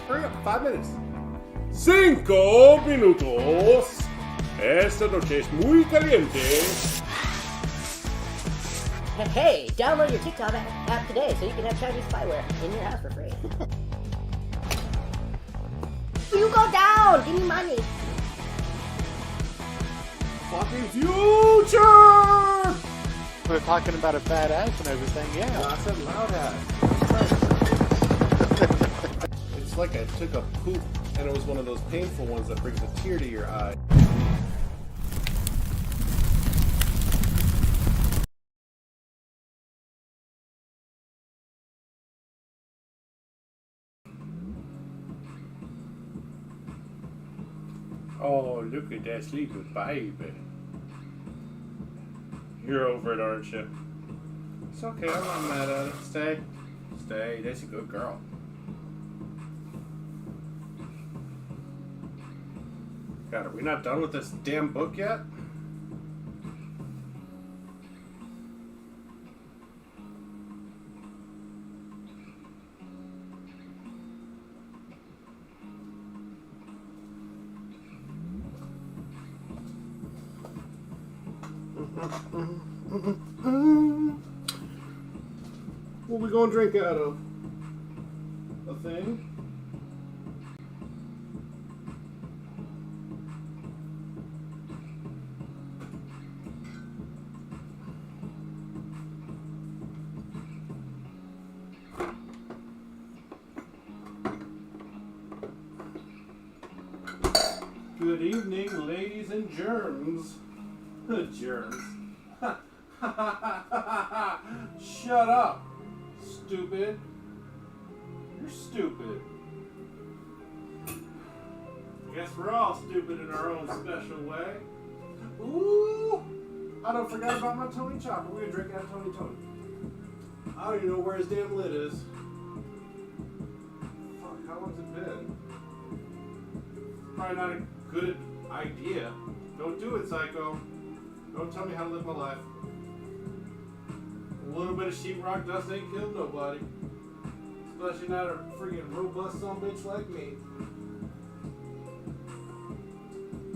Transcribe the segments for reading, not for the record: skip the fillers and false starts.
Hurry up, 5 minutes. 5 minutos. Esta noche es muy caliente. Hey, download your TikTok app today so you can have Chinese spyware in your house for free. You go down! Give me money! Fucking future! We're talking about a fat ass and everything, yeah. I said loud ass. It's like I took a poop and it was one of those painful ones that brings a tear to your eye. Oh, look at that sleeping baby. You're over it, aren't you? It's okay, I'm not mad at it. Stay. Stay, that's a good girl. God, are we not done with this damn book yet? What we gonna drink out of? A thing? Good evening, ladies and germs. Germs. Shut up, stupid. You're stupid. Guess we're all stupid in our own special way. Ooh! I don't forget about my Tony Chocolate. We're gonna drink out of Tony. I don't even know where his damn lid is. Fuck, how long's it been? Probably not a good idea. Don't do it, psycho. Don't tell me how to live my life. A little bit of sheetrock dust ain't killed nobody. Especially not a freaking robust sumbitch like me.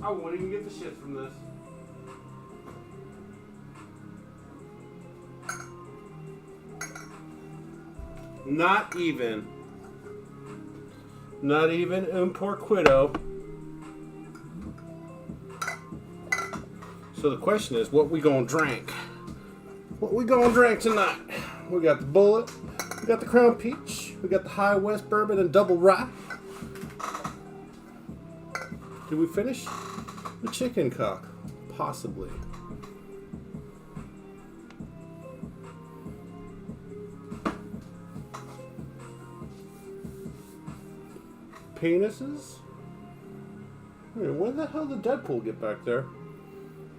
I won't even get the shit from this. Not even un porquito. So the question is, what we gonna drink? What we gonna drink tonight? We got the Bullet, we got the Crown Peach, we got the High West Bourbon and Double Rye. Did we finish? The Chicken Cock, possibly. Penises? Hey, when the hell did Deadpool get back there?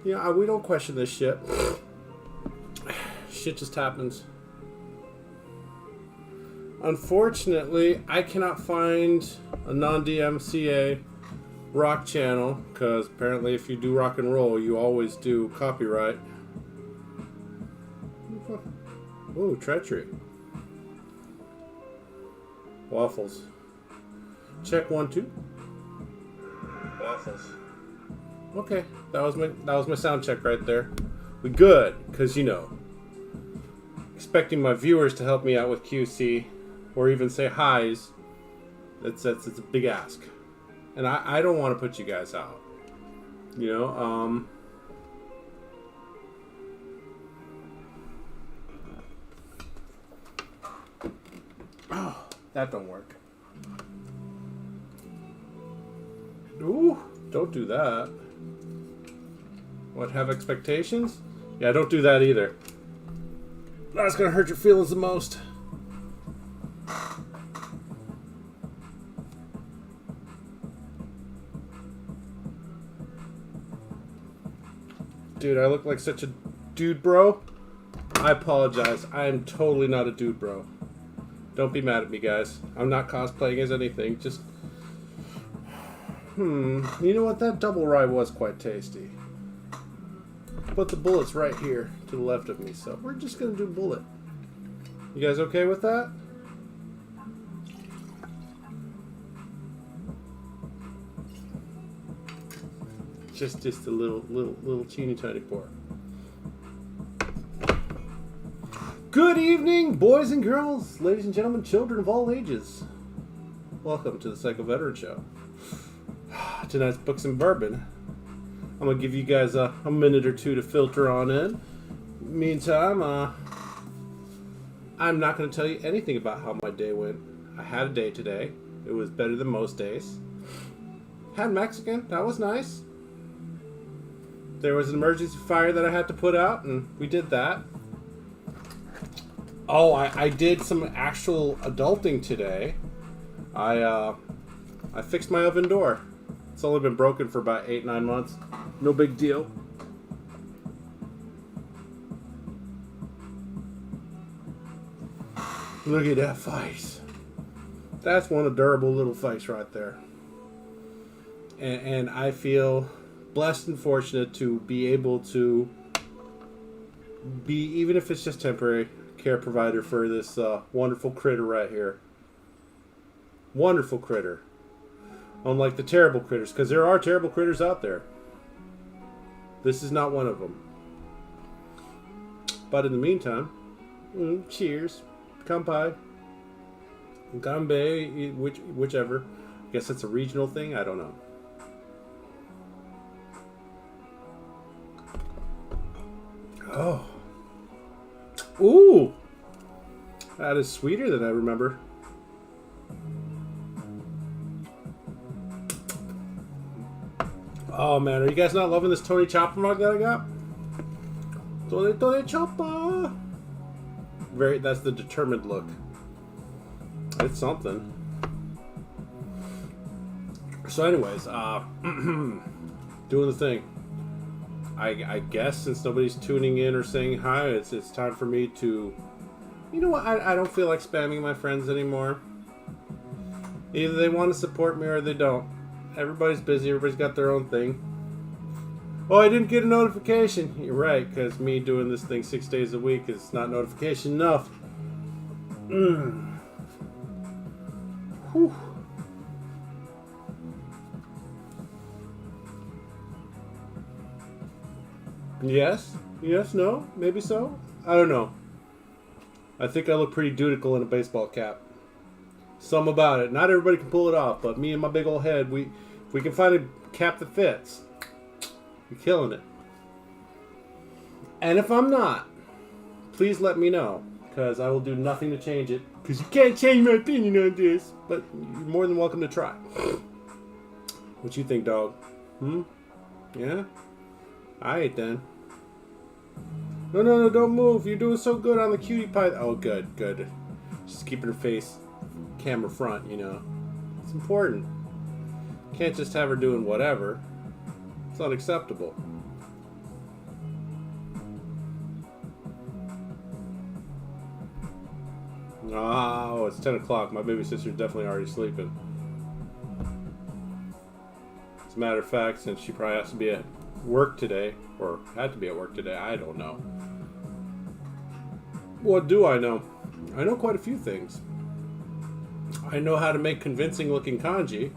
Yeah, we don't question this shit. Shit just happens. Unfortunately, I cannot find a non-DMCA rock channel, because apparently if you do rock and roll, you always do copyright. Ooh, treachery. Waffles. Check 1, 2. Waffles. Okay, that was my sound check right there. We good, because you know, expecting my viewers to help me out with QC, or even say hi's, it's a big ask, and I don't want to put you guys out. You know, oh, that don't work. Ooh, don't do that. What, have expectations? Yeah, don't do that either. That's gonna hurt your feelings the most. Dude, I look like such a dude, bro. I apologize. I am totally not a dude, bro. Don't be mad at me, guys. I'm not cosplaying as anything. Just... You know what? That double rye was quite tasty. But the Bullet's right here to the left of me, so we're just gonna do Bullet. You guys okay with that? just a little teeny tiny pour. Good evening, boys and girls, ladies and gentlemen, children of all ages. Welcome to the Psycho Veteran Show. Tonight's Books and Bourbon. I'm gonna give you guys a minute or two to filter on in. Meantime, I'm not gonna tell you anything about how my day went. I had a day today. It was better than most days. Had Mexican. That was nice. There was an emergency fire that I had to put out, and we did that. Oh, I did some actual adulting today. I fixed my oven door. It's only been broken for about 8-9 months. No big deal. Look at that face. That's one adorable little face right there. And I feel blessed and fortunate to be able to be, even if it's just temporary, care provider for this wonderful critter right here. Wonderful critter. Unlike the terrible critters, because there are terrible critters out there. This is not one of them. But in the meantime, cheers. Kampai. Gambe, whichever. I guess it's a regional thing, I don't know. Oh. Ooh! That is sweeter than I remember. Oh man, are you guys not loving this Tony Chopper mug that I got? Tony Chopper! That's the determined look. It's something. So anyways, doing the thing. I guess since nobody's tuning in or saying hi, it's time for me to... You know what? I don't feel like spamming my friends anymore. Either they want to support me or they don't. Everybody's busy. Everybody's got their own thing. Oh, I didn't get a notification. You're right, because me doing this thing 6 days a week is not notification enough. Whew. Yes? Yes? No? Maybe so? I don't know. I think I look pretty dutiful in a baseball cap. Some about it. Not everybody can pull it off, but me and my big old head, if we can find a cap that fits, we're killing it. And if I'm not, please let me know, because I will do nothing to change it, because you can't change my opinion on this, but you're more than welcome to try. What you think, dog? Yeah? Alright then. No, don't move. You're doing so good on the cutie pie. Oh, good. Just keeping her face camera front, you know. It's important. Can't just have her doing whatever. It's unacceptable. Oh, it's 10 o'clock. My baby sister's definitely already sleeping. As a matter of fact, since she probably has to be at work today, or had to be at work today, I don't know. What do I know? I know quite a few things. I know how to make convincing looking kanji.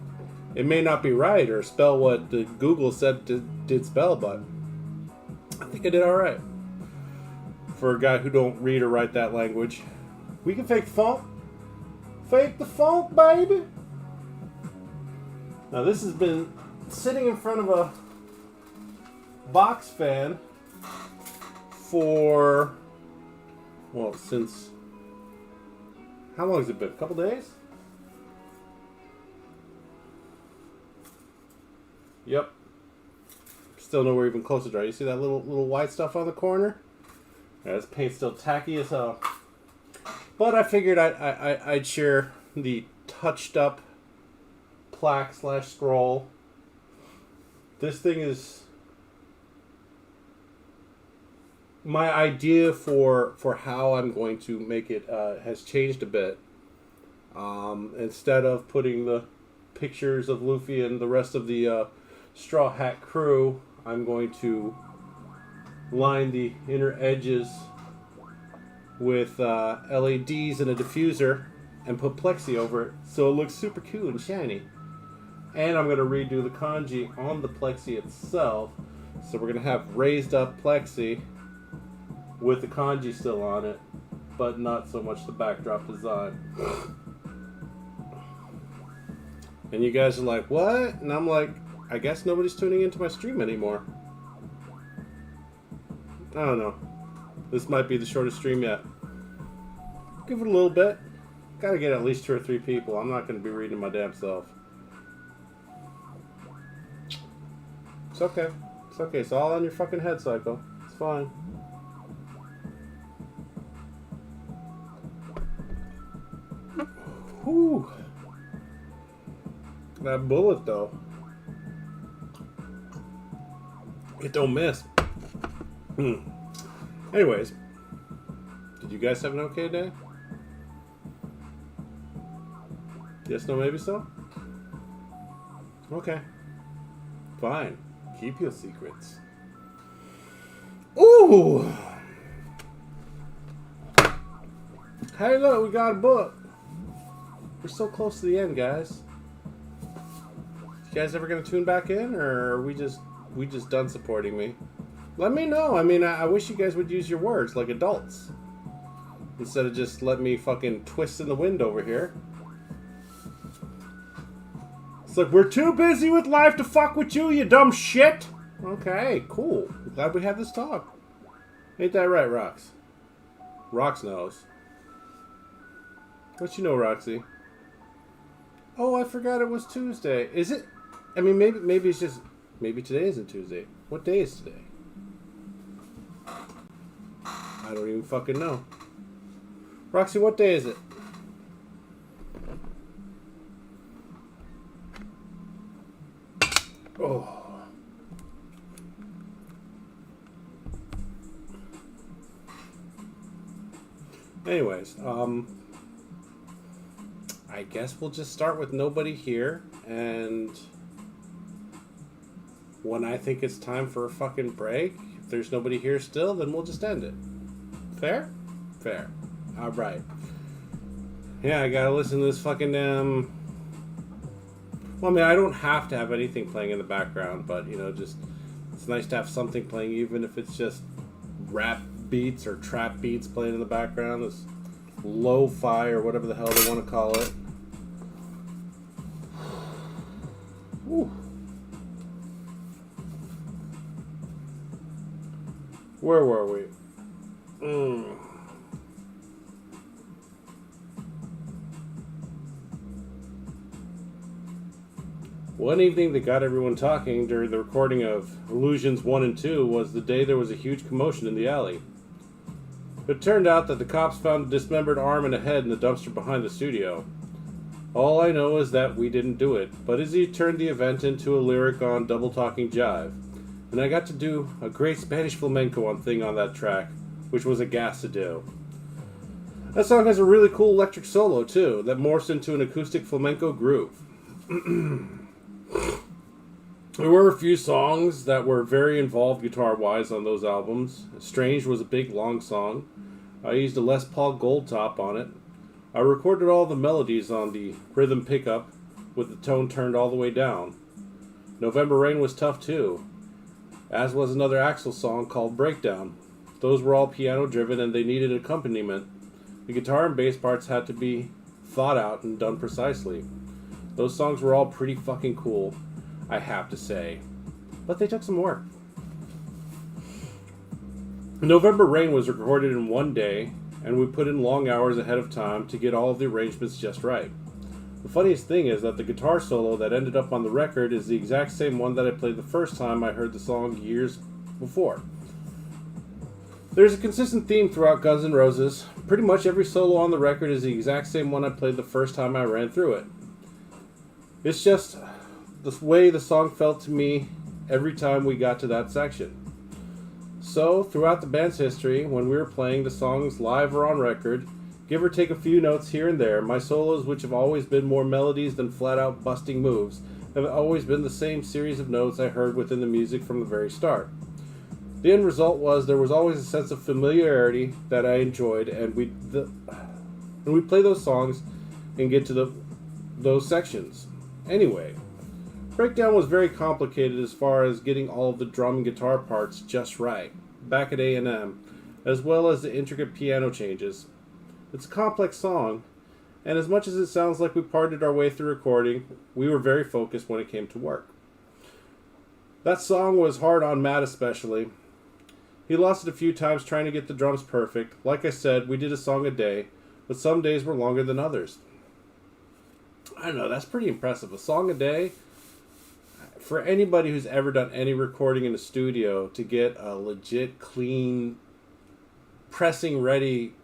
It may not be right or spell what the Google said did spell, but I think I did alright. For a guy who don't read or write that language. We can fake the funk. Fake the funk, baby! Now this has been sitting in front of a box fan for, well, since, how long has it been? A couple days? Yep. Still nowhere even close to dry. You see that little white stuff on the corner? Yeah, this paint's still tacky as hell. But I figured I'd share the touched up plaque / scroll. This thing is... My idea for how I'm going to make it has changed a bit. Instead of putting the pictures of Luffy and the rest of the Straw Hat crew, I'm going to line the inner edges with LEDs and a diffuser and put plexi over it so it looks super cool and shiny. And I'm going to redo the kanji on the plexi itself. So we're going to have raised up plexi with the kanji still on it, but not so much the backdrop design. And you guys are like, what? And I'm like, I guess nobody's tuning into my stream anymore. I don't know. This might be the shortest stream yet. Give it a little bit. Gotta get at least 2 or 3 people. I'm not going to be reading my damn self. It's okay. It's okay. It's all on your fucking head, Psycho. It's fine. Whew. That bullet, though. It don't miss. Anyways. Did you guys have an okay day? Yes, no, maybe so? Okay. Fine. Keep your secrets. Ooh! Hey, look, we got a book. We're so close to the end, guys. You guys ever gonna tune back in, or are we just done supporting me? Let me know. I mean, I wish you guys would use your words like adults instead of just let me fucking twist in the wind over here. It's like, we're too busy with life to fuck with you, you dumb shit. Okay, cool. I'm glad we had this talk. Ain't that right, Rox? Rox knows. What you know, Roxy? Oh, I forgot it was Tuesday. Is it? I mean, maybe it's just... Maybe today isn't Tuesday. What day is today? I don't even fucking know. Roxy, what day is it? Oh. Anyways, I guess we'll just start with nobody here, and when I think it's time for a fucking break, if there's nobody here still, then we'll just end it. Fair? Fair. Alright. Yeah, I gotta listen to this fucking well, I mean, I don't have to have anything playing in the background, but, you know, just, it's nice to have something playing, even if it's just rap beats or trap beats playing in the background. It's lo-fi or whatever the hell they want to call it. Whew. Where were we? One evening that got everyone talking during the recording of Illusions 1 and 2 was the day there was a huge commotion in the alley. It turned out that the cops found a dismembered arm and a head in the dumpster behind the studio. All I know is that we didn't do it, but Izzy turned the event into a lyric on Double Talking Jive, and I got to do a great Spanish flamenco thing on that track, which was a gas to do. That song has a really cool electric solo, too, that morphs into an acoustic flamenco groove. There were a few songs that were very involved guitar-wise on those albums. Strange was a big, long song. I used a Les Paul Gold Top on it. I recorded all the melodies on the rhythm pickup with the tone turned all the way down. November Rain was tough too, as was another Axl song called Breakdown. Those were all piano-driven and they needed accompaniment. The guitar and bass parts had to be thought out and done precisely. Those songs were all pretty fucking cool, I have to say. But they took some work. November Rain was recorded in one day, and we put in long hours ahead of time to get all of the arrangements just right. The funniest thing is that the guitar solo that ended up on the record is the exact same one that I played the first time I heard the song years before. There's a consistent theme throughout Guns N' Roses. Pretty much every solo on the record is the exact same one I played the first time I ran through it. It's just the way the song felt to me every time we got to that section. So, throughout the band's history, when we were playing the songs live or on record, give or take a few notes here and there, my solos, which have always been more melodies than flat-out busting moves, have always been the same series of notes I heard within the music from the very start. The end result was there was always a sense of familiarity that I enjoyed, and we'd play those songs and get to those sections. Anyway, Breakdown was very complicated as far as getting all of the drum and guitar parts just right, back at A&M, as well as the intricate piano changes. It's a complex song, and as much as it sounds like we partied our way through recording, we were very focused when it came to work. That song was hard on Matt especially. He lost it a few times trying to get the drums perfect. Like I said, we did a song a day, but some days were longer than others. I don't know, that's pretty impressive. A song a day? For anybody who's ever done any recording in a studio, to get a legit, clean, pressing ready,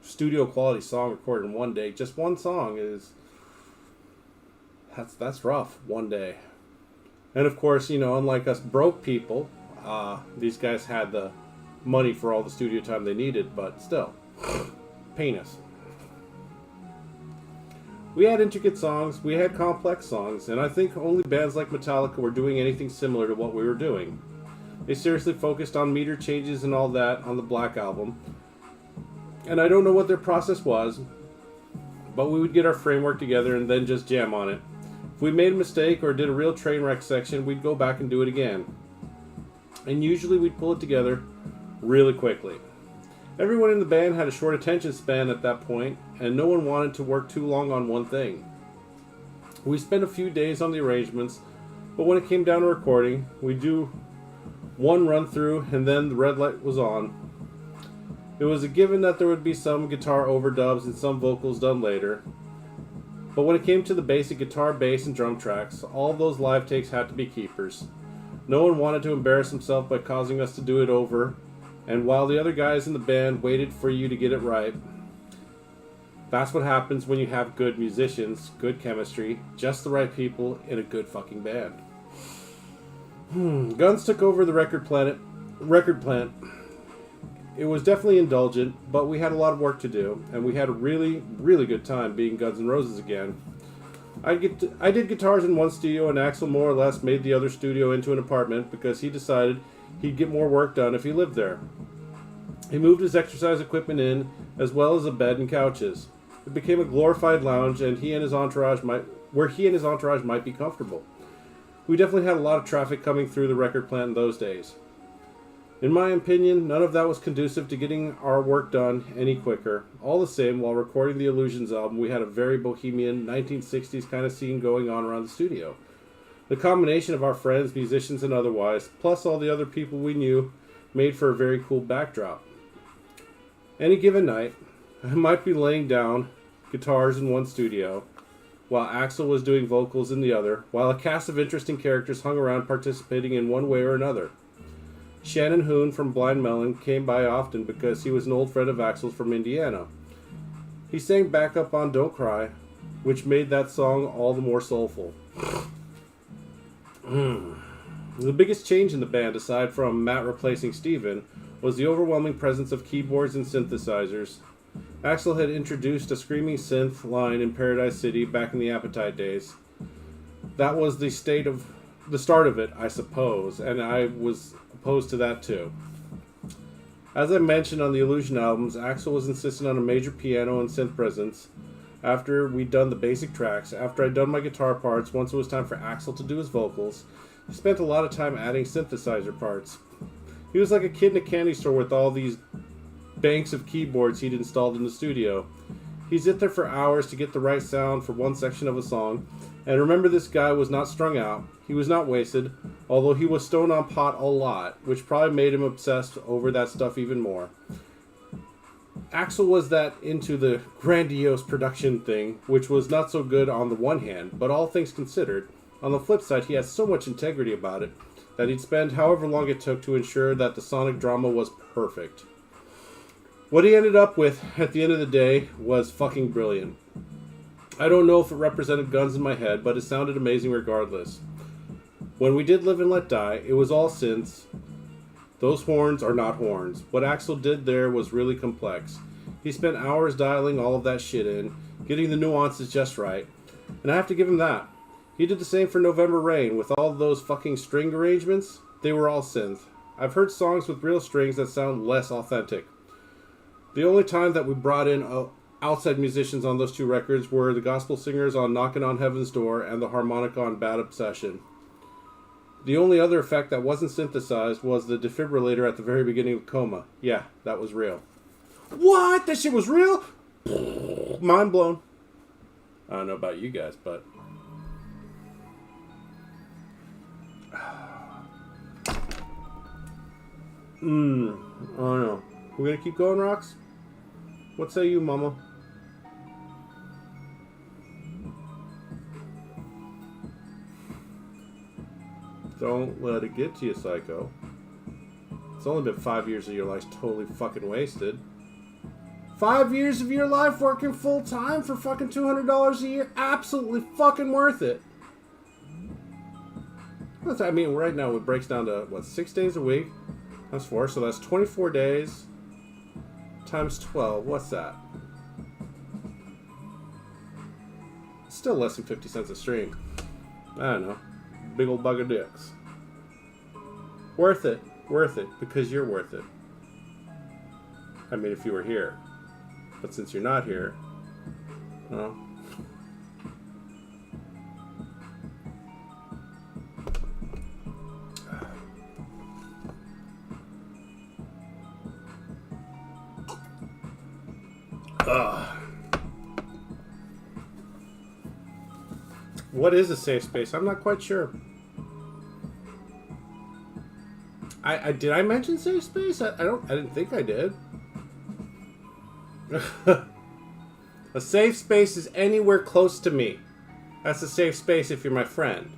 studio quality song recorded in one day, just one song is... That's rough, one day. And of course, you know, unlike us broke people, these guys had the money for all the studio time they needed, but still, penis. We had intricate songs, we had complex songs, and I think only bands like Metallica were doing anything similar to what we were doing. They seriously focused on meter changes and all that on the Black Album, and I don't know what their process was, but we would get our framework together and then just jam on it. If we made a mistake or did a real train wreck section, we'd go back and do it again. And usually we'd pull it together really quickly. Everyone in the band had a short attention span at that point, and no one wanted to work too long on one thing. We spent a few days on the arrangements, but when it came down to recording, we'd do one run through and then the red light was on. It was a given that there would be some guitar overdubs and some vocals done later. But when it came to the basic guitar, bass, and drum tracks, all of those live takes had to be keepers. No one wanted to embarrass himself by causing us to do it over, and while the other guys in the band waited for you to get it right, that's what happens when you have good musicians, good chemistry, just the right people in a good fucking band. Guns took over the record plant. It was definitely indulgent, but we had a lot of work to do, and we had a really, really good time being Guns N' Roses again. I did guitars in one studio, and Axl more or less made the other studio into an apartment because he decided he'd get more work done if he lived there. He moved his exercise equipment in, as well as a bed and couches. It became a glorified lounge, and he and his entourage might be comfortable. We definitely had a lot of traffic coming through the record plant in those days. In my opinion, none of that was conducive to getting our work done any quicker. All the same, while recording the Illusions album, we had a very bohemian 1960s kind of scene going on around the studio. The combination of our friends, musicians and otherwise, plus all the other people we knew, made for a very cool backdrop. Any given night, I might be laying down guitars in one studio, while Axl was doing vocals in the other, while a cast of interesting characters hung around participating in one way or another. Shannon Hoon from Blind Melon came by often because he was an old friend of Axl's from Indiana. He sang backup on Don't Cry, which made that song all the more soulful. The biggest change in the band, aside from Matt replacing Steven, was the overwhelming presence of keyboards and synthesizers. Axl had introduced a screaming synth line in Paradise City back in the Appetite days. That was the start of it, I suppose, and I was opposed to that too. As I mentioned on the Illusion albums, Axl was insistent on a major piano and synth presence. After we'd done the basic tracks, after I'd done my guitar parts, once it was time for Axl to do his vocals, he spent a lot of time adding synthesizer parts. He was like a kid in a candy store with all these banks of keyboards he'd installed in the studio. He'd sit there for hours to get the right sound for one section of a song, and remember, this guy was not strung out, he was not wasted, although he was stoned on pot a lot, which probably made him obsessed over that stuff even more. Axl was that into the grandiose production thing, which was not so good on the one hand, but all things considered, on the flip side, he had so much integrity about it that he'd spend however long it took to ensure that the sonic drama was perfect. What he ended up with at the end of the day was fucking brilliant. I don't know if it represented Guns in my head, but it sounded amazing regardless. When we did Live and Let Die, it was all synths. Those horns are not horns. What Axl did there was really complex. He spent hours dialing all of that shit in, getting the nuances just right, and I have to give him that. He did the same for November Rain, with all of those fucking string arrangements. They were all synth. I've heard songs with real strings that sound less authentic. The only time that we brought in outside musicians on those two records were the gospel singers on Knockin' on Heaven's Door and the harmonica on Bad Obsession. The only other effect that wasn't synthesized was the defibrillator at the very beginning of coma. Yeah, that was real. What? That shit was real? Mind blown. I don't know about you guys, but... I don't know. We're gonna keep going, Rox? What say you, Mama? Don't let it get to you, psycho. It's only been 5 years of your life totally fucking wasted. 5 years of your life working full time for fucking $200 a year? Absolutely fucking worth it. I mean, right now it breaks down to, what, 6 days a week? That's 4, so that's 24 days times 12. What's that? Still less than 50 cents a stream. I don't know. Big old bug of dicks. Worth it. Worth it. Because you're worth it. I mean, if you were here. But since you're not here, well... What is a safe space? I'm not quite sure. I did I mention safe space? I didn't think I did. A safe space is anywhere close to me. That's a safe space if you're my friend.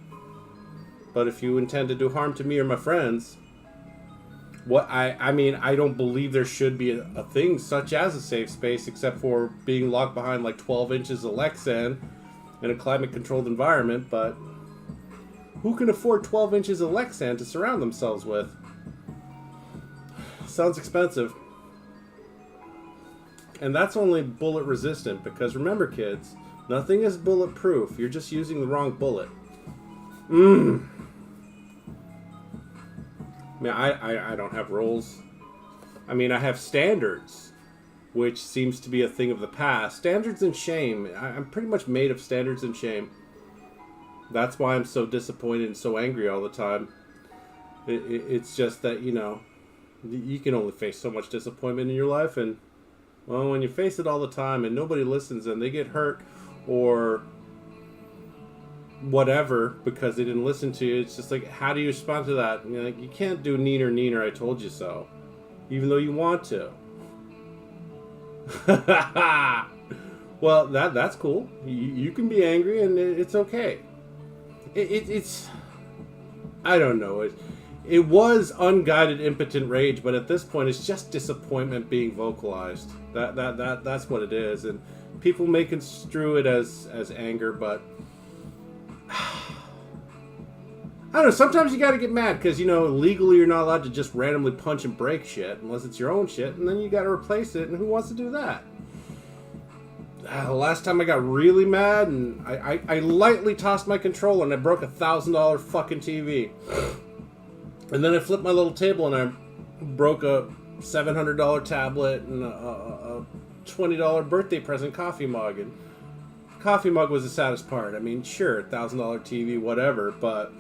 But if you intend to do harm to me or my friends, I mean, I don't believe there should be a thing such as a safe space except for being locked behind like 12 inches of Lexan in a climate-controlled environment, but who can afford 12 inches of Lexan to surround themselves with? Sounds expensive. And that's only bullet-resistant, because remember, kids, nothing is bulletproof. You're just using the wrong bullet. I mean, I don't have rules. I mean, I have standards, which seems to be a thing of the past. Standards and shame. I'm pretty much made of standards and shame. That's why I'm so disappointed and so angry all the time. It's just that, you know, you can only face so much disappointment in your life, and, well, when you face it all the time and nobody listens and they get hurt or whatever because they didn't listen to you, it's just like, how do you respond to that? You know, like, you can't do neener, I told you so, even though you want to. Well, that's cool. You can be angry and it's okay. It's I don't know. It was unguided, impotent rage, but at this point, it's just disappointment being vocalized. That's what it is, and people may construe it as anger, but I don't know. Sometimes you got to get mad because, you know, legally you're not allowed to just randomly punch and break shit unless it's your own shit, and then you got to replace it. And who wants to do that? The last time I got really mad, and I lightly tossed my controller and I broke a $1,000 fucking TV. And then I flipped my little table and I broke a $700 tablet and a $20 birthday present coffee mug. And coffee mug was the saddest part. I mean, sure, $1,000 TV, whatever, but...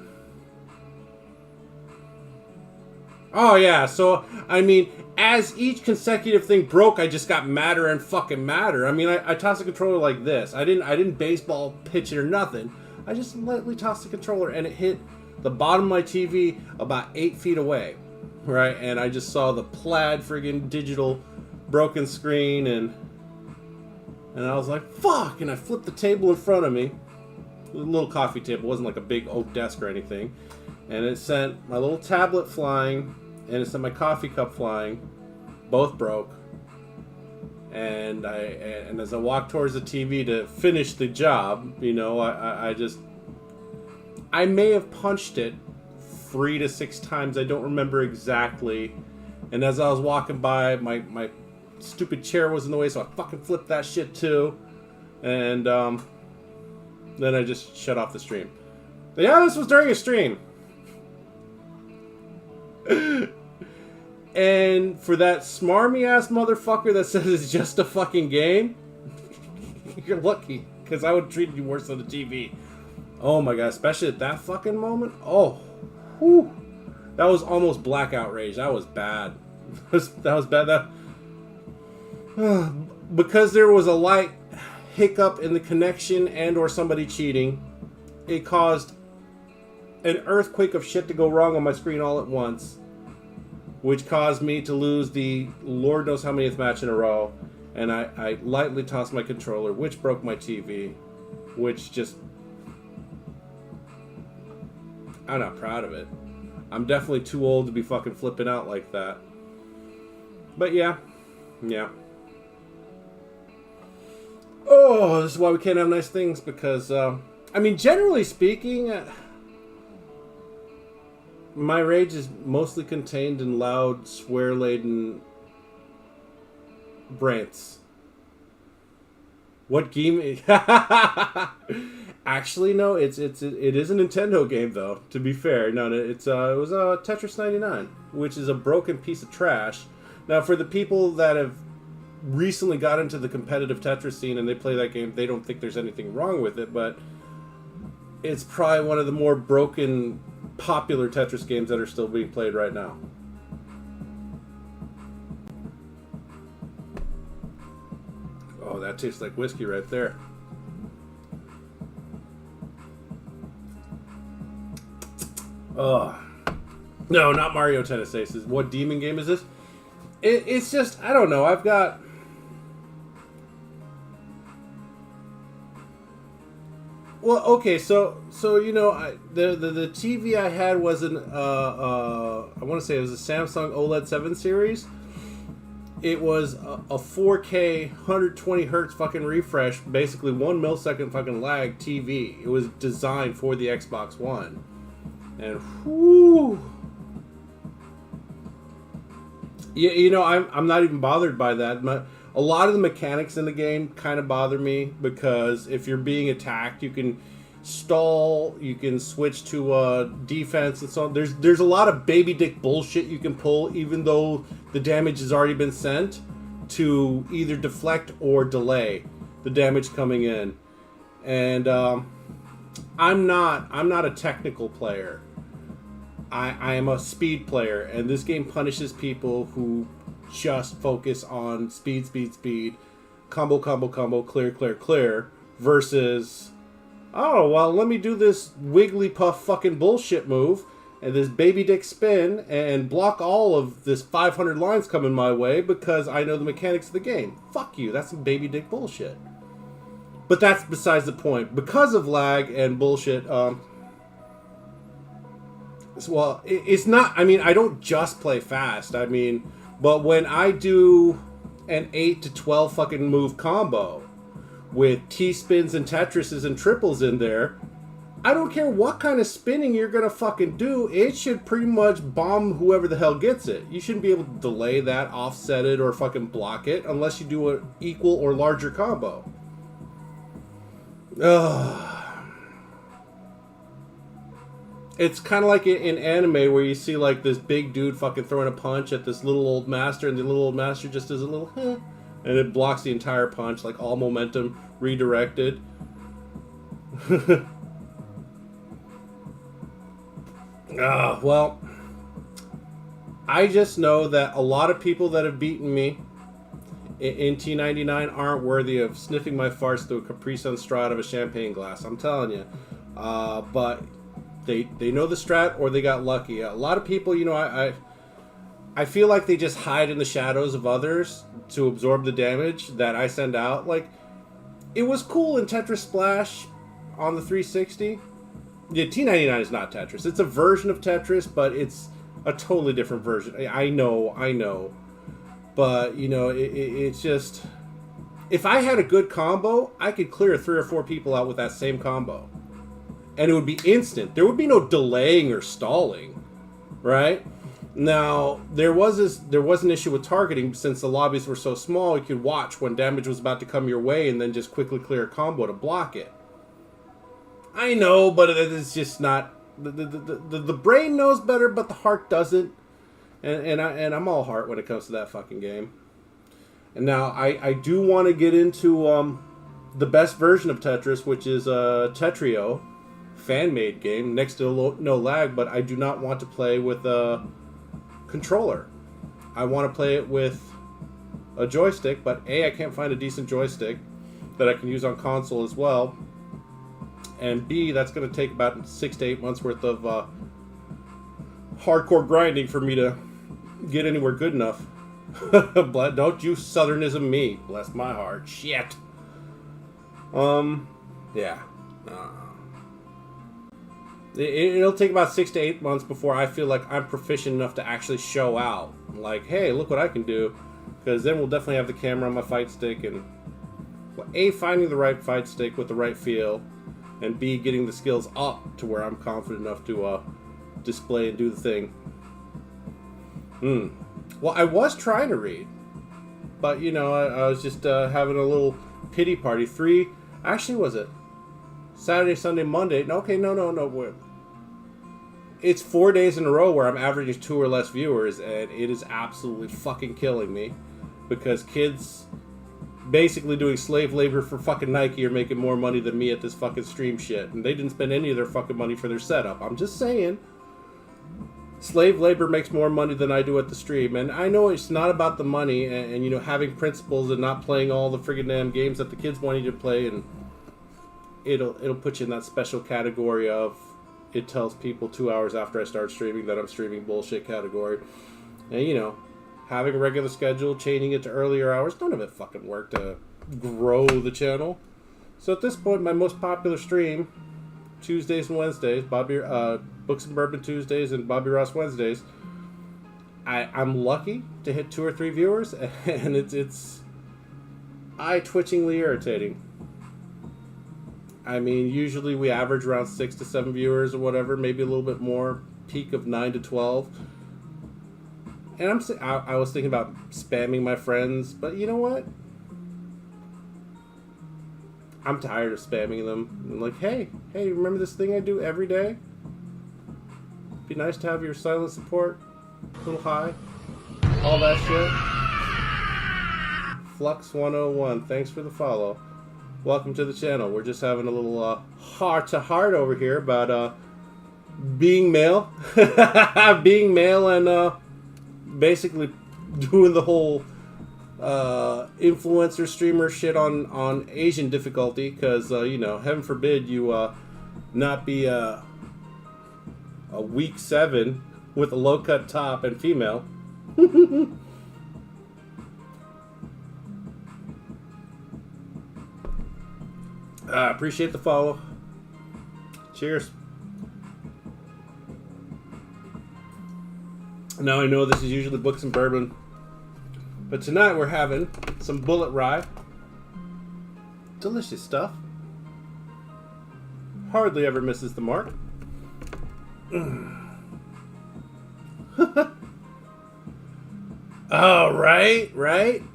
Oh, yeah, so, I mean, as each consecutive thing broke, I just got madder and fucking madder. I mean, I tossed the controller like this. I didn't baseball pitch it or nothing. I just lightly tossed the controller and it hit the bottom of my TV about 8 feet away, right? And I just saw the plaid friggin' digital broken screen, and I was like, fuck! And I flipped the table in front of me. A little coffee table, it wasn't like a big oak desk or anything. And it sent my little tablet flying, and it sent my coffee cup flying. Both broke. And as I walked towards the TV to finish the job, you know, I may have punched it 3 to 6 times. I don't remember exactly. And as I was walking by, my stupid chair was in the way, so I fucking flipped that shit too. And then I just shut off the stream. But yeah, this was during a stream. And for that smarmy ass motherfucker that says it's just a fucking game, you're lucky, because I would have treated you worse than the TV. Oh my god, especially at that fucking moment. Oh, whew, that was almost blackout rage. That was bad. That was bad. Because there was a light hiccup in the connection and or somebody cheating, it caused an earthquake of shit to go wrong on my screen all at once, which caused me to lose the Lord knows how many match in a row. And I lightly tossed my controller, which broke my TV, which just... I'm not proud of it. I'm definitely too old to be fucking flipping out like that. But yeah. Yeah. Oh, this is why we can't have nice things, because, I mean, generally speaking, my rage is mostly contained in loud, swear-laden rants. What game? Actually, no. It is a Nintendo game, though. To be fair, no, it was Tetris 99, which is a broken piece of trash. Now, for the people that have recently got into the competitive Tetris scene and they play that game, they don't think there's anything wrong with it, but it's probably one of the more broken, popular Tetris games that are still being played right now. Oh, that tastes like whiskey right there. Oh. No, not Mario Tennis Aces. What demon game is this? It's just, I don't know, I've got... Well, okay, so you know, the TV I had was I want to say it was a Samsung OLED 7 series. It was a 4K 120 hertz fucking refresh, basically 1 millisecond fucking lag TV. It was designed for the Xbox One, and whoo. Yeah, you know, I'm not even bothered by that. A lot of the mechanics in the game kind of bother me, because if you're being attacked, you can stall, you can switch to defense and so on. There's a lot of baby dick bullshit you can pull, even though the damage has already been sent, to either deflect or delay the damage coming in. And I'm not a technical player. I am a speed player, and this game punishes people who just focus on speed, combo, clear, versus, oh, well, let me do this Wigglypuff fucking bullshit move, and this baby dick spin, and block all of this 500 lines coming my way, because I know the mechanics of the game. Fuck you, that's some baby dick bullshit. But that's besides the point. Because of lag and bullshit, well, it's not, I mean, I don't just play fast, I mean, but when I do an 8 to 12 fucking move combo with T-spins and Tetrises and triples in there, I don't care what kind of spinning you're gonna fucking do, it should pretty much bomb whoever the hell gets it. You shouldn't be able to delay that, offset it, or fucking block it unless you do an equal or larger combo. Ugh. It's kind of like in anime where you see like this big dude fucking throwing a punch at this little old master, and the little old master just does a little and it blocks the entire punch, like all momentum redirected. Well, I just know that a lot of people that have beaten me in T99 aren't worthy of sniffing my farts through a Capri Sun straw out of a champagne glass. I'm telling you. But they know the strat, or they got lucky. A lot of people, you know, I feel like they just hide in the shadows of others to absorb the damage that I send out. Like, it was cool in Tetris Splash on the 360. Yeah, T99 is not Tetris. It's a version of Tetris, but it's a totally different version. I know. But, you know, it's just... If I had a good combo, I could clear 3 or 4 people out with that same combo. And it would be instant. There would be no delaying or stalling, right? Now, there was an issue with targeting. Since the lobbies were so small, you could watch when damage was about to come your way and then just quickly clear a combo to block it. I know, but it's just not... The brain knows better, but the heart doesn't. And I'm all heart when it comes to that fucking game. And now, I do want to get into the best version of Tetris, which is Tetrio fan-made game next to no lag, but I do not want to play with a controller. I want to play it with a joystick, but A, I can't find a decent joystick that I can use on console as well, and B, that's going to take about 6 to 8 months worth of hardcore grinding for me to get anywhere good enough. Don't you southernism me, bless my heart. Shit. Yeah. It'll take about 6 to 8 months before I feel like I'm proficient enough to actually show out. Like, hey, look what I can do. Because then we'll definitely have the camera on my fight stick, and well, A, finding the right fight stick with the right feel, and B, getting the skills up to where I'm confident enough to display and do the thing. Well, I was trying to read, but you know, I was just having a little pity party. Actually, was it Saturday, Sunday, Monday? No, okay, no. It's 4 days in a row where I'm averaging 2 or less viewers, and it is absolutely fucking killing me, because kids basically doing slave labor for fucking Nike are making more money than me at this fucking stream shit, and they didn't spend any of their fucking money for their setup. I'm just saying, slave labor makes more money than I do at the stream, and I know it's not about the money, and you know, having principles and not playing all the friggin' damn games that the kids want you to play, and it'll put you in that special category of, it tells people 2 hours after I start streaming that I'm streaming bullshit category. And you know, having a regular schedule, changing it to earlier hours, none of it fucking worked to grow the channel. So at this point, my most popular stream, Tuesdays and Wednesdays, Books and Bourbon Tuesdays and Bobby Ross Wednesdays, I'm lucky to hit 2 or 3 viewers, and it's eye-twitchingly irritating. I mean, usually we average around 6 to 7 viewers or whatever, maybe a little bit more, peak of 9 to 12. And I was thinking about spamming my friends, but you know what? I'm tired of spamming them. I'm like, hey, remember this thing I do every day? Be nice to have your silent support, a little high, all that shit. Flux 101, thanks for the follow. Welcome to the channel. We're just having a little heart-to-heart over here about being male. Being male and basically doing the whole influencer streamer shit on Asian difficulty, because you know, heaven forbid you not be a weak 7 with a low-cut top and female. Appreciate the follow. Cheers. Now I know this is usually Books and Bourbon, but tonight we're having some Bullet Rye. Delicious stuff. Hardly ever misses the mark. Oh, right.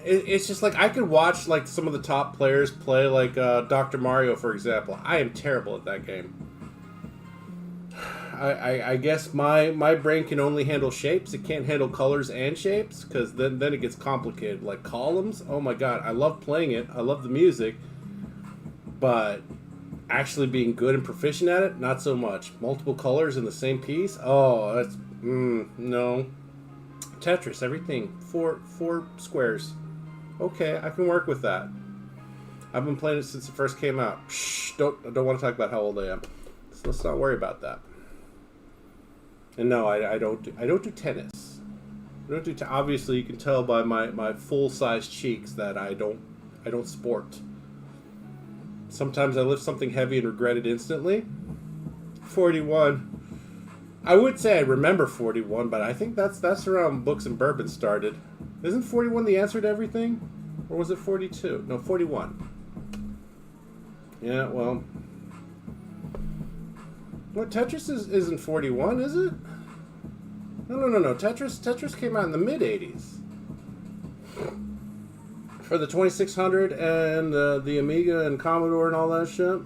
It's just like, I could watch like some of the top players play, like Dr. Mario, for example. I am terrible at that game. I guess my brain can only handle shapes. It can't handle colors and shapes, because then it gets complicated. Like columns, oh my god, I love playing it. I love the music, but actually being good and proficient at it, not so much. Multiple colors in the same piece, oh, that's no. Tetris, everything, four squares. Okay, I can work with that. I've been playing it since it first came out. Shh, don't want to talk about how old I am. So let's not worry about that. And no, I don't do tennis. Obviously, you can tell by my full-size cheeks that I don't sport. Sometimes I lift something heavy and regret it instantly. 41. I would say I remember 41, but I think that's around Books and Bourbon started. Isn't 41 the answer to everything? Or was it 42? No, 41. Yeah, well... What, Tetris isn't 41, is it? No. Tetris came out in the mid-80s. For the 2600 and the Amiga and Commodore and all that shit.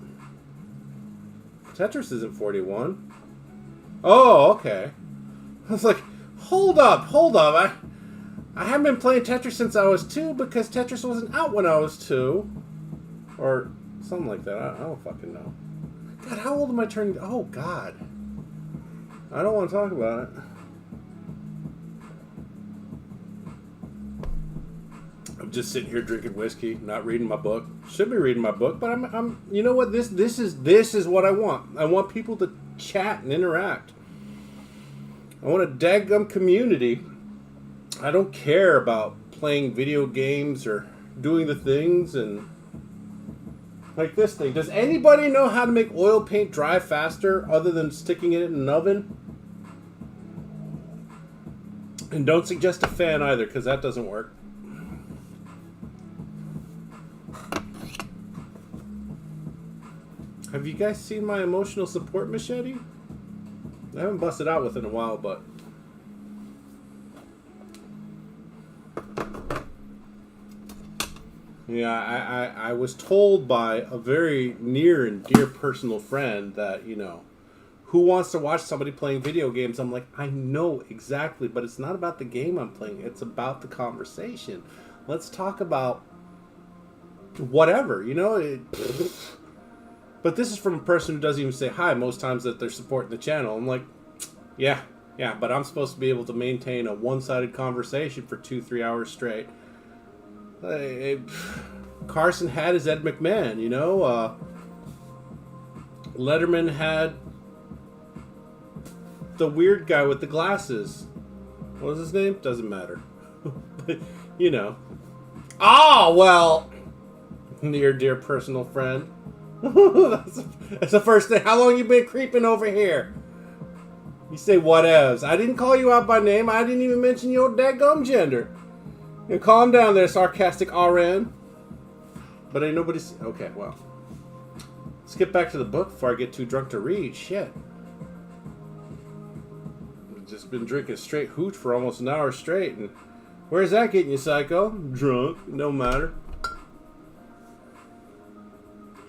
Tetris isn't 41. Oh, okay. I was like, hold up. I haven't been playing Tetris since I was 2, because Tetris wasn't out when I was 2. Or something like that. I don't fucking know. God, how old am I turning? Oh, God. I don't want to talk about it. I'm just sitting here drinking whiskey, not reading my book. Should be reading my book, but I'm. You know what? This is what I want. I want people to chat and interact. I want a daggum community. I don't care about playing video games or doing the things and like this thing. Does anybody know how to make oil paint dry faster other than sticking it in an oven? And don't suggest a fan either, because that doesn't work. Have you guys seen my emotional support machete? I haven't busted out with it in a while, but... Yeah, I was told by a very near and dear personal friend that, you know, who wants to watch somebody playing video games? I'm like, I know exactly, but it's not about the game I'm playing. It's about the conversation. Let's talk about whatever, you know? But this is from a person who doesn't even say hi most times that they're supporting the channel. I'm like, yeah, but I'm supposed to be able to maintain a one-sided conversation for 2-3 hours straight. Carson had his Ed McMahon, you know? Letterman had the weird guy with the glasses. What was his name? Doesn't matter. But, you know. Oh, well, near dear personal friend. That's the first thing. How long you been creeping over here? You say whatevs. I didn't call you out by name. I didn't even mention your dadgum gender. You calm down there, sarcastic RN. But ain't nobody... Okay, well. Let's get back to the book before I get too drunk to read. Shit. I've just been drinking straight hooch for almost an hour straight. And where's that getting you, psycho? Drunk. No matter.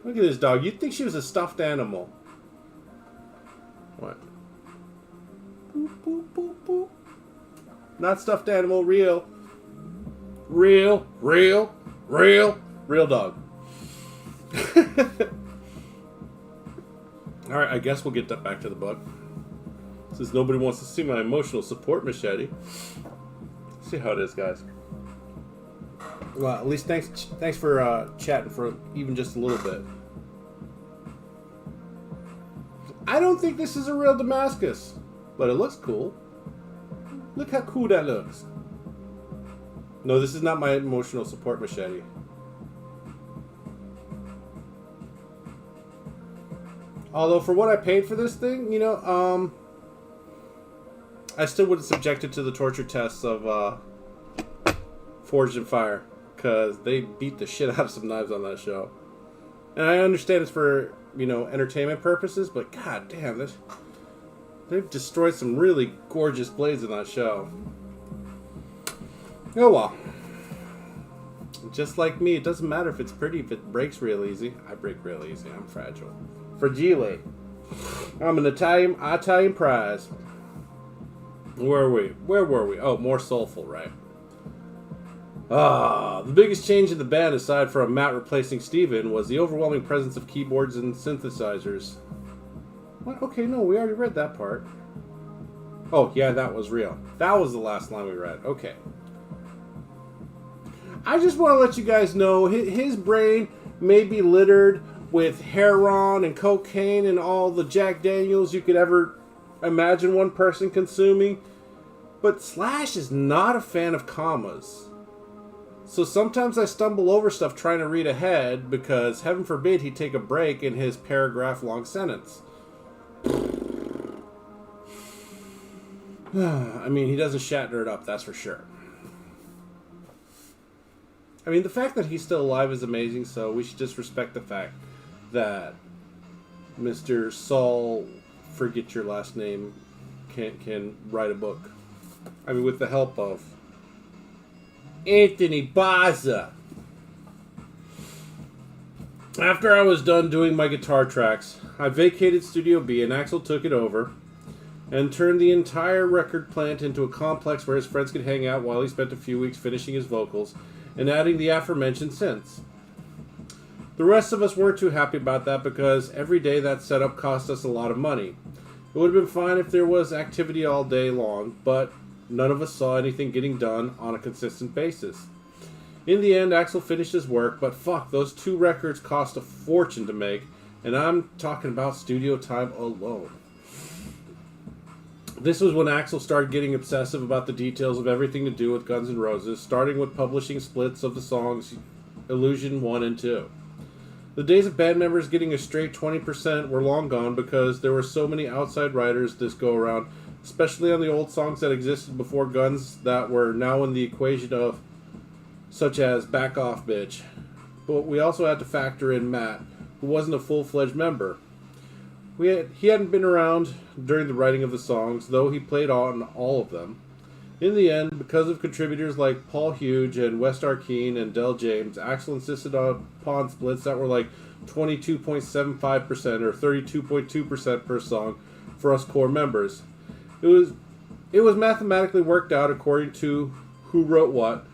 Look at this dog. You'd think she was a stuffed animal. What? Boop, boop, boop, boop. Not stuffed animal, real. Real dog. Alright, I guess we'll get that back to the book. Since nobody wants to see my emotional support machete. See how it is, guys. Well, at least thanks for chatting for even just a little bit. I don't think this is a real Damascus, but it looks cool. Look how cool that looks. No, this is not my emotional support machete. Although, for what I paid for this thing, you know, I still wouldn't subject it to the torture tests of Forged in Fire, because they beat the shit out of some knives on that show. And I understand it's for, you know, entertainment purposes, but god damn, they've destroyed some really gorgeous blades in that show. Oh well. Just like me, it doesn't matter if it's pretty, if it breaks real easy. I break real easy, I'm fragile. Fragile. I'm an Italian prize. Where were we? Oh, more soulful, right? The biggest change in the band, aside from Matt replacing Steven, was the overwhelming presence of keyboards and synthesizers. What? Okay, no, we already read that part. Oh, yeah, that was real. That was the last line we read. Okay. I just want to let you guys know, his brain may be littered with heroin and cocaine and all the Jack Daniels you could ever imagine one person consuming, but Slash is not a fan of commas. So sometimes I stumble over stuff trying to read ahead because, heaven forbid, he take a break in his paragraph-long sentence. I mean, he doesn't Shatner it up, that's for sure. I mean, the fact that he's still alive is amazing, so we should just respect the fact that Mr. Saul, forget your last name, can write a book. I mean, with the help of Anthony Baza. After I was done doing my guitar tracks, I vacated Studio B and Axel took it over and turned the entire record plant into a complex where his friends could hang out while he spent a few weeks finishing his vocals and adding the aforementioned synths. The rest of us weren't too happy about that because every day that setup cost us a lot of money. It would have been fine if there was activity all day long, but none of us saw anything getting done on a consistent basis. In the end, Axel finished his work, but fuck, those 2 records cost a fortune to make, and I'm talking about studio time alone. This was when Axel started getting obsessive about the details of everything to do with Guns N' Roses, starting with publishing splits of the songs Illusion 1 and 2. The days of band members getting a straight 20% were long gone because there were so many outside writers this go-around, especially on the old songs that existed before Guns that were now in the equation of, such as Back Off Bitch. But we also had to factor in Matt, who wasn't a full-fledged member. He hadn't been around during the writing of the songs, though he played on all of them. In the end, because of contributors like Paul Hughes and West Arkeen and Del James, Axl insisted upon splits that were like 22.75% or 32.2% per song for us core members. It was mathematically worked out according to who wrote what,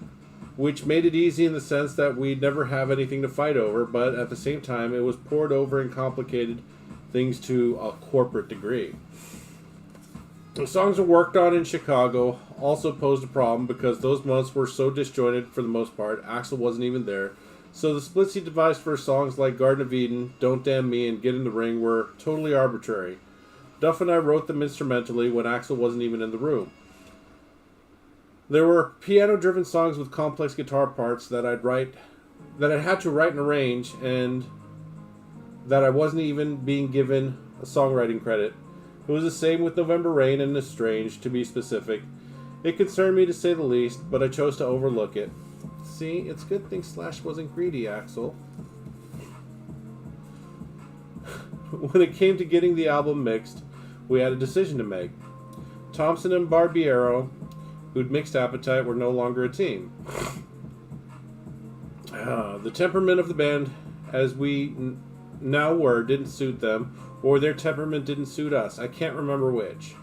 which made it easy in the sense that we'd never have anything to fight over, but at the same time it was poured over and complicated things to a corporate degree. The songs that worked on in Chicago also posed a problem because those months were so disjointed for the most part. Axl wasn't even there. So the splits he devised for songs like Garden of Eden, Don't Damn Me, and Get in the Ring were totally arbitrary. Duff and I wrote them instrumentally when Axl wasn't even in the room. There were piano-driven songs with complex guitar parts that I had to write and arrange, and that I wasn't even being given a songwriting credit. It was the same with November Rain and Estranged, to be specific. It concerned me to say the least, but I chose to overlook it. See, it's a good thing Slash wasn't greedy, Axl. When it came to getting the album mixed, we had a decision to make. Thompson and Barbiero, who'd mixed Appetite, were no longer a team. The temperament of the band, as we now were, didn't suit them, or their temperament didn't suit us. I can't remember which.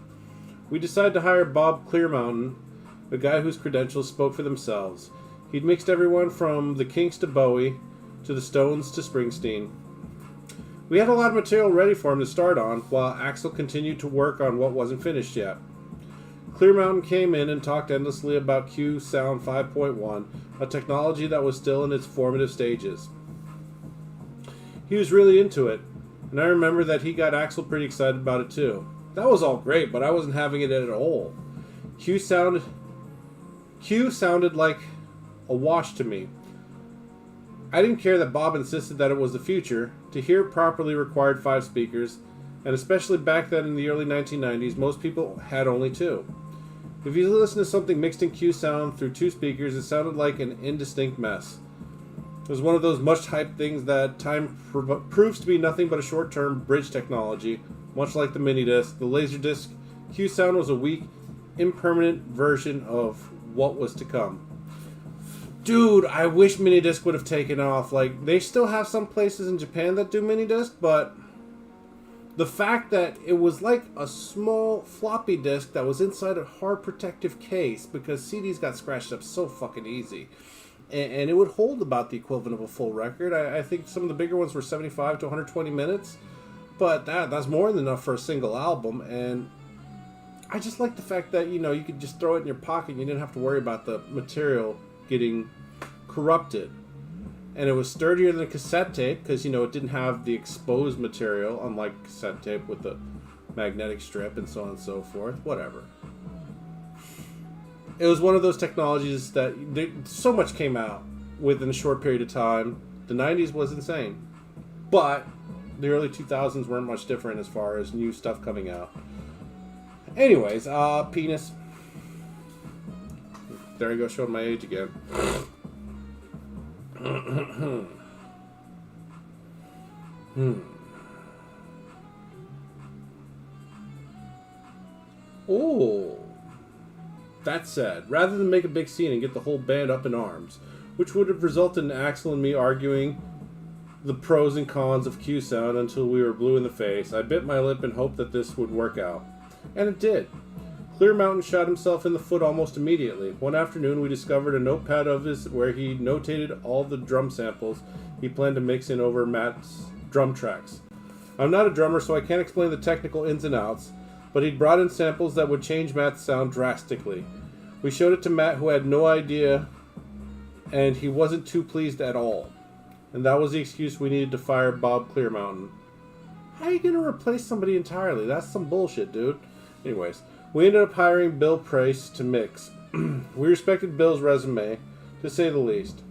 We decided to hire Bob Clearmountain, a guy whose credentials spoke for themselves. He'd mixed everyone from the Kinks to Bowie, to the Stones to Springsteen. We had a lot of material ready for him to start on, while Axl continued to work on what wasn't finished yet. Clearmountain came in and talked endlessly about Q Sound 5.1, a technology that was still in its formative stages. He was really into it, and I remember that he got Axl pretty excited about it too. That was all great, but I wasn't having it at all. Q sounded like a wash to me. I didn't care that Bob insisted that it was the future. To hear it properly required 5 speakers, and especially back then in the early 1990s, most people had only 2. If you listen to something mixed in Q sound through 2 speakers, it sounded like an indistinct mess. It was one of those much-hyped things that time proves to be nothing but a short-term bridge technology, much like the mini-disc. The Laserdisc Q sound was a weak, impermanent version of what was to come. Dude, I wish mini-disc would have taken off. Like, they still have some places in Japan that do mini-disc, but the fact that it was like a small floppy disk that was inside a hard protective case, because CDs got scratched up so fucking easy. And it would hold about the equivalent of a full record. I think some of the bigger ones were 75 to 120 minutes. But that's more than enough for a single album. And I just like the fact that, you could just throw it in your pocket. You didn't have to worry about the material getting corrupted. And it was sturdier than cassette tape because, it didn't have the exposed material, unlike cassette tape with the magnetic strip and so on and so forth. Whatever. It was one of those technologies that so much came out within a short period of time. The 90s was insane. But the early 2000s weren't much different as far as new stuff coming out. Anyways, penis. There I go, showing my age again. Oh. That said, rather than make a big scene and get the whole band up in arms, which would have resulted in Axl and me arguing the pros and cons of Q Sound until we were blue in the face, I bit my lip and hoped that this would work out. And it did. Clearmountain shot himself in the foot almost immediately. One afternoon we discovered a notepad of his where he notated all the drum samples he planned to mix in over Matt's drum tracks. I'm not a drummer, so I can't explain the technical ins and outs, but he'd brought in samples that would change Matt's sound drastically. We showed it to Matt, who had no idea, and he wasn't too pleased at all. And that was the excuse we needed to fire Bob Clearmountain. How are you going to replace somebody entirely? That's some bullshit, dude. Anyways, we ended up hiring Bill Price to mix. We respected Bill's resume, to say the least.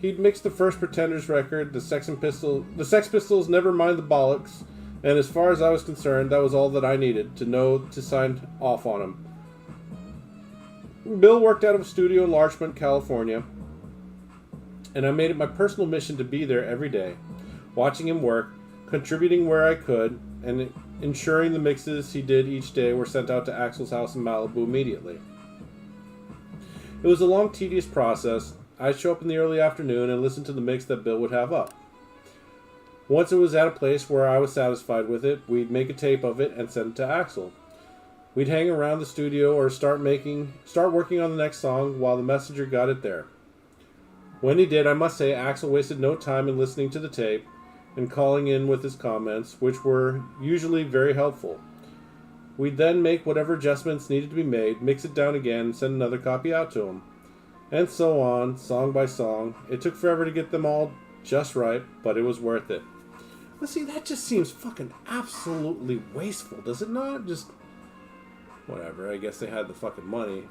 He'd mixed the first Pretenders record, the Sex Pistols, Never Mind the Bollocks, and as far as I was concerned, that was all that I needed to know to sign off on him. Bill worked out of a studio in Larchmont, California, and I made it my personal mission to be there every day, watching him work, contributing where I could, and ensuring the mixes he did each day were sent out to Axl's house in Malibu immediately. It was a long, tedious process. I'd show up in the early afternoon and listen to the mix that Bill would have up. Once it was at a place where I was satisfied with it, we'd make a tape of it and send it to Axl. We'd hang around the studio or start working on the next song while the messenger got it there. When he did, I must say, Axl wasted no time in listening to the tape and calling in with his comments, which were usually very helpful. We'd then make whatever adjustments needed to be made, mix it down again, and send another copy out to him. And so on, song by song. It took forever to get them all just right, but it was worth it. Let's see, that just seems fucking absolutely wasteful, does it not? Just, whatever, I guess they had the fucking money.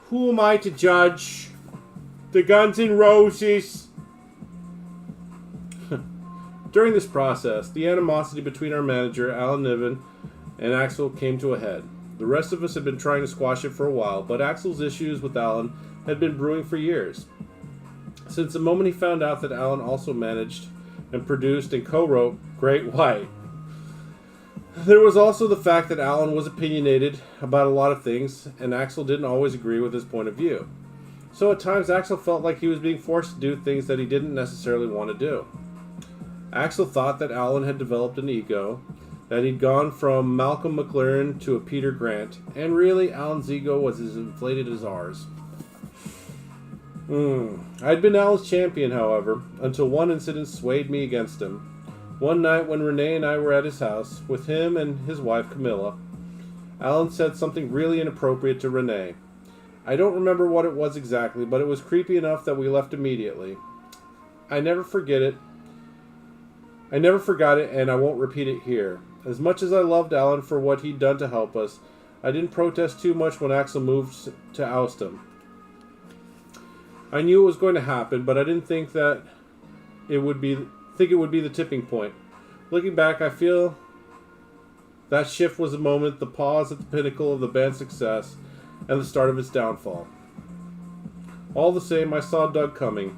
Who am I to judge? The Guns N' Roses. During this process, the animosity between our manager, Alan Niven, and Axl came to a head. The rest of us had been trying to squash it for a while, but Axl's issues with Alan had been brewing for years. Since the moment he found out that Alan also managed and produced and co-wrote Great White. There was also the fact that Alan was opinionated about a lot of things, and Axl didn't always agree with his point of view. So at times Axl felt like he was being forced to do things that he didn't necessarily want to do. Axl thought that Alan had developed an ego, that he'd gone from Malcolm McLaren to a Peter Grant, and really Alan's ego was as inflated as ours. I'd been Alan's champion, however, until one incident swayed me against him. One night when Renee and I were at his house, with him and his wife Camilla, Alan said something really inappropriate to Renee. I don't remember what it was exactly, but it was creepy enough that we left immediately. I never forgot it, and I won't repeat it here. As much as I loved Alan for what he'd done to help us, I didn't protest too much when Axl moved to oust him. I knew it was going to happen, but I didn't think that it would be the tipping point. Looking back, I feel that shift was a moment, the pause at the pinnacle of the band's success, and the start of its downfall. All the same, I saw Doug coming.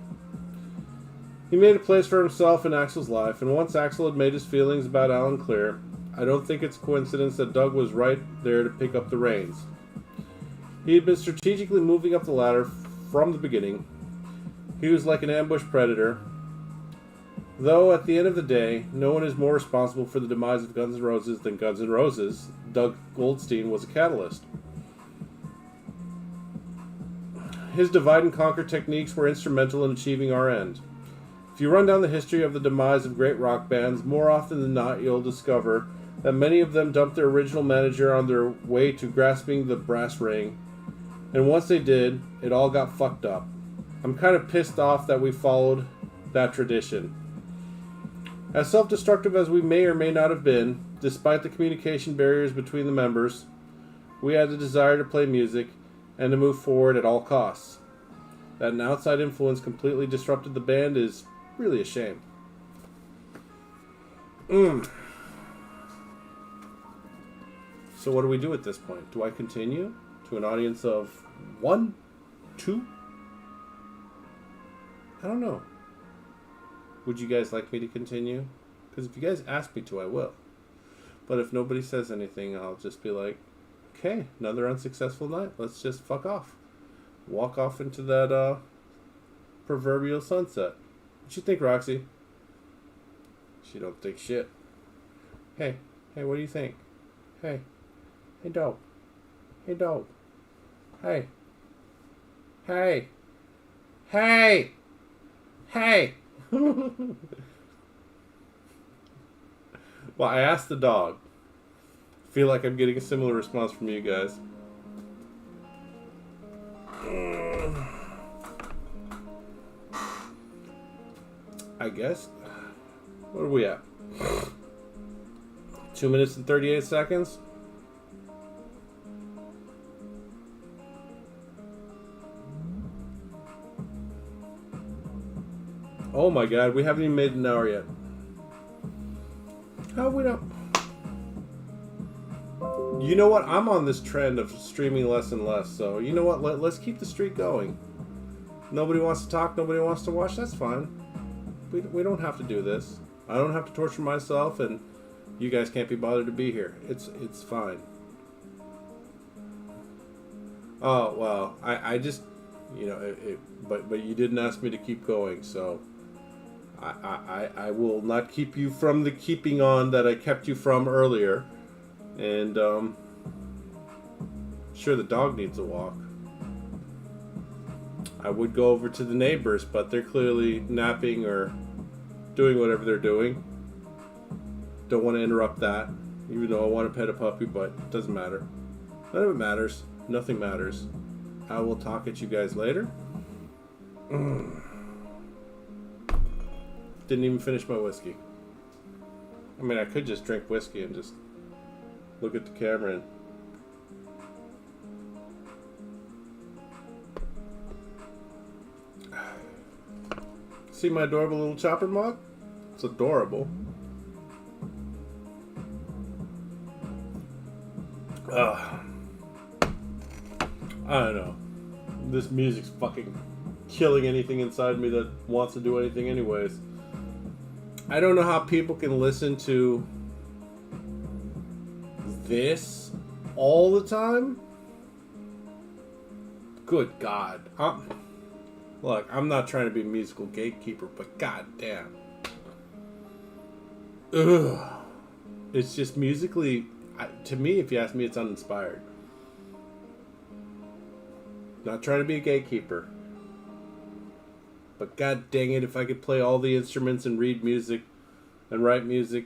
He made a place for himself in Axl's life, and once Axl had made his feelings about Alan clear, I don't think it's a coincidence that Doug was right there to pick up the reins. He had been strategically moving up the ladder from the beginning. He was like an ambush predator, though at the end of the day, no one is more responsible for the demise of Guns N' Roses than Guns N' Roses. Doug Goldstein was a catalyst. His divide and conquer techniques were instrumental in achieving our end. If you run down the history of the demise of great rock bands, more often than not you'll discover that many of them dumped their original manager on their way to grasping the brass ring, and once they did, it all got fucked up. I'm kind of pissed off that we followed that tradition. As self-destructive as we may or may not have been, despite the communication barriers between the members, we had the desire to play music and to move forward at all costs. That an outside influence completely disrupted the band is really a shame. So what do we do at this point? Do I continue to an audience of 1, 2? I don't know. Would you guys like me to continue? Because if you guys ask me to, I will. But if nobody says anything, I'll just be like, okay, another unsuccessful night. Let's just fuck off. Walk off into that proverbial sunset. What you think, Roxy? She don't think shit. Hey, what do you think? Hey, dope. Hey, dope. Hey. Hey! Well, I asked the dog. Feel like I'm getting a similar response from you guys. I guess. What are we at? 2 minutes and 38 seconds? Oh my god, we haven't even made an hour yet. How we don't... You know what? I'm on this trend of streaming less and less, so you know what? Let's keep the streak going. Nobody wants to talk, nobody wants to watch, that's fine. We don't have to do this. I don't have to torture myself, and you guys can't be bothered to be here. It's fine. Oh, well, I just, you know, but you didn't ask me to keep going, so I will not keep you from the keeping on that I kept you from earlier. And, sure, the dog needs a walk. I would go over to the neighbors, but they're clearly napping or doing whatever they're doing. Don't want to interrupt that, even though I want to pet a puppy, but it doesn't matter. None of it matters. Nothing matters. I will talk at you guys later. Didn't even finish my whiskey. I mean, I could just drink whiskey and just look at the camera and... See my adorable little chopper mug? It's adorable. I don't know. This music's fucking killing anything inside me that wants to do anything anyways. I don't know how people can listen to this all the time. Good God. Look, I'm not trying to be a musical gatekeeper, but goddamn. Ugh. It's just musically, to me, if you ask me, it's uninspired. Not trying to be a gatekeeper. But god dang it, if I could play all the instruments and read music and write music,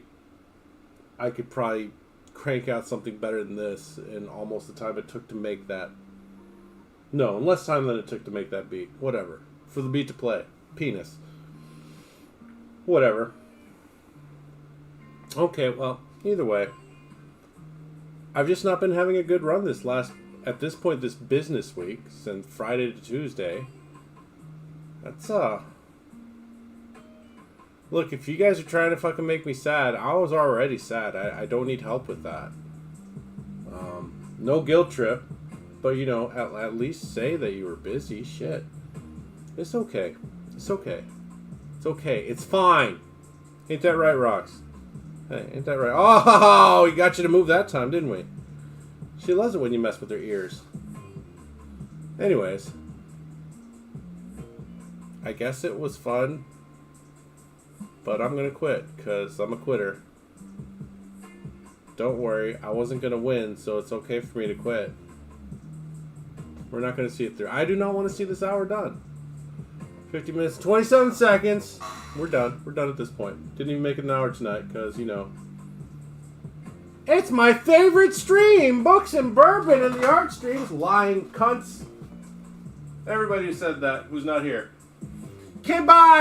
I could probably crank out something better than this in almost the time it took to make that. No, in less time than it took to make that beat. Whatever. For the beat to play. Penis. Whatever. Okay, well, either way. I've just not been having a good run this this business week, since Friday to Tuesday. That's, Look, if you guys are trying to fucking make me sad, I was already sad. I don't need help with that. No guilt trip. But, you know, at least say that you were busy. Shit. It's okay. It's okay. It's okay. It's fine. Ain't that right, Rox? Hey, ain't that right? Oh, we got you to move that time, didn't we? She loves it when you mess with her ears. Anyways. I guess it was fun. But I'm going to quit, because I'm a quitter. Don't worry, I wasn't going to win, so it's okay for me to quit. We're not going to see it through. I do not want to see this hour done. 50 minutes, 27 seconds. We're done. We're done at this point. Didn't even make it an hour tonight because, you know. It's my favorite stream! Books and bourbon and the art streams. Lying cunts. Everybody who said that who's not here. Okay, bye!